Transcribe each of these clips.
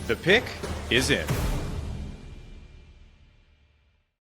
The pick is in.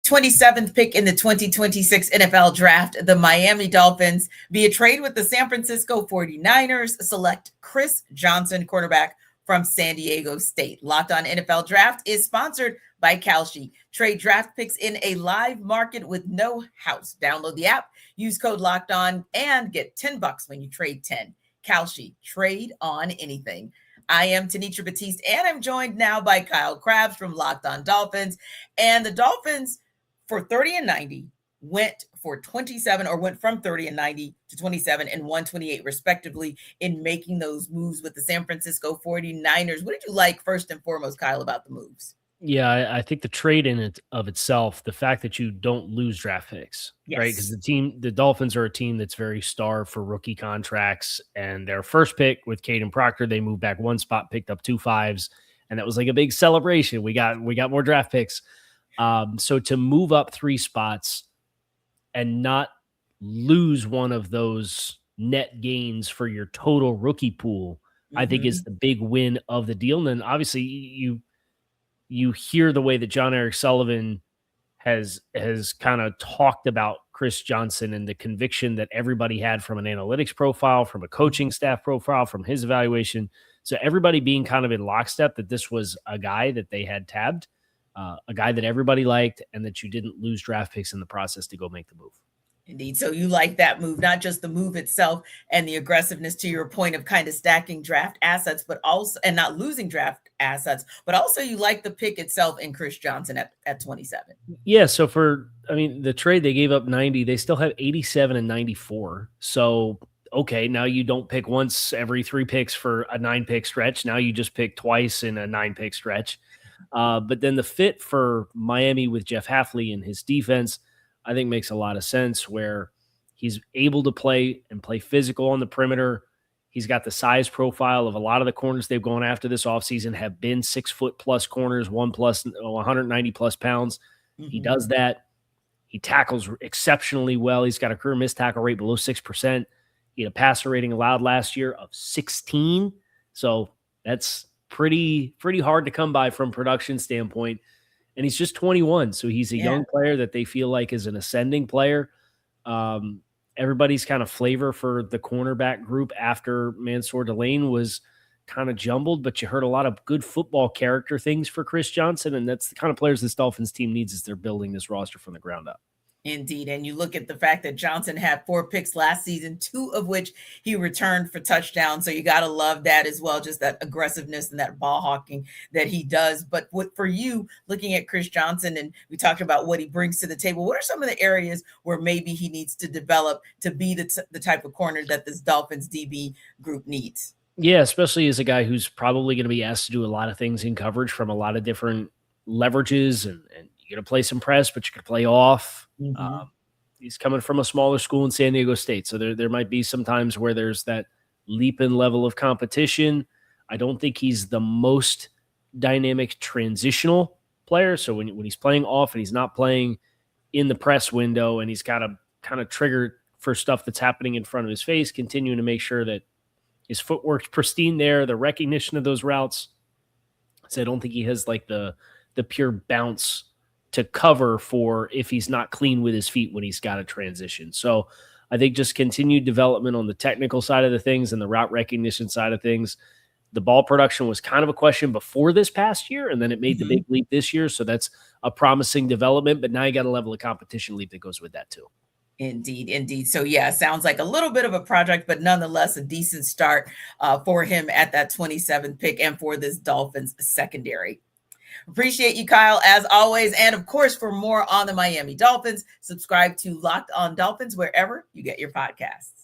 27th pick in the 2026 NFL Draft, the Miami Dolphins, via trade with the San Francisco 49ers, select Chris Johnson, quarterback from San Diego State. Locked On NFL Draft is sponsored by Kalshi. Trade draft picks in a live market with no house. Download the app, use code Locked On, and get $10 when you trade 10. Kalshi, trade on anything. I am Tanisha Batiste, and I'm joined now by Kyle Krabs from Locked On Dolphins. And the Dolphins, for 30 and 90, went from 30 and 90 to 27 and 128 respectively in making those moves with the San Francisco 49ers. What did you like first and foremost, Kyle, about the moves? Yeah, I think the trade in it of itself, the fact that you don't lose draft picks, right? Because the Dolphins are a team that's very starved for rookie contracts, and their first pick with Caden Proctor, they moved back one spot, picked up 2 5s, and that was like a big celebration. We got more draft picks. So to move up 3 spots and not lose one of those net gains for your total rookie pool, I think is the big win of the deal. And then obviously you hear the way that John Eric Sullivan has kind of talked about Chris Johnson and the conviction that everybody had from an analytics profile, from a coaching staff profile, from his evaluation. So everybody being kind of in lockstep that this was a guy that they had tabbed, a guy that everybody liked, and that you didn't lose draft picks in the process to go make the move. Indeed. So you like that move, not just the move itself and the aggressiveness to your point of kind of stacking draft assets, but also, and not losing draft assets, but also you like the pick itself in Chris Johnson at 27. Yeah. So the trade, they gave up 90, they still have 87 and 94. So, okay, now you don't pick once every 3 picks for a 9-pick stretch. Now you just pick twice in a 9-pick stretch. But then the fit for Miami with Jeff Hafley and his defense, I think makes a lot of sense, where he's able to play physical on the perimeter. He's got the size profile of a lot of the corners they've gone after this offseason have been 6-foot-plus corners, 190 plus pounds. He does that. He tackles exceptionally well. He's got a career missed tackle rate below 6%. He had a passer rating allowed last year of 16. So that's pretty hard to come by from production standpoint. And he's just 21. So he's a young player that they feel like is an ascending player. Everybody's kind of flavor for the cornerback group after Mansour Delane was kind of jumbled, but you heard a lot of good football character things for Chris Johnson. And that's the kind of players this Dolphins team needs as they're building this roster from the ground up. Indeed. And you look at the fact that Johnson had 4 picks last season, 2 of which he returned for touchdowns. So you got to love that as well, just that aggressiveness and that ball hawking that he does. But for you, looking at Chris Johnson, and we talked about what he brings to the table, what are some of the areas where maybe he needs to develop to be the type of corner that this Dolphins DB group needs? Yeah, especially as a guy who's probably going to be asked to do a lot of things in coverage from a lot of different leverages, and you're going to play some press, but you can play off. He's coming from a smaller school in San Diego State, so there might be some times where there's that leap in level of competition. I don't think he's the most dynamic transitional player. So when he's playing off and he's not playing in the press window, and he's got to kind of trigger for stuff that's happening in front of his face, continuing to make sure that his footwork's pristine there, the recognition of those routes. So I don't think he has like the pure bounce to cover for if he's not clean with his feet when he's got a transition. So I think just continued development on the technical side of the things and the route recognition side of things. The ball production was kind of a question before this past year, and then it made the big leap this year. So that's a promising development, but now you got a level of competition leap that goes with that too. Indeed. So yeah, sounds like a little bit of a project, but nonetheless a decent start for him at that 27th pick and for this Dolphins secondary. Appreciate you, Kyle, as always. And of course, for more on the Miami Dolphins, subscribe to Locked On Dolphins wherever you get your podcasts.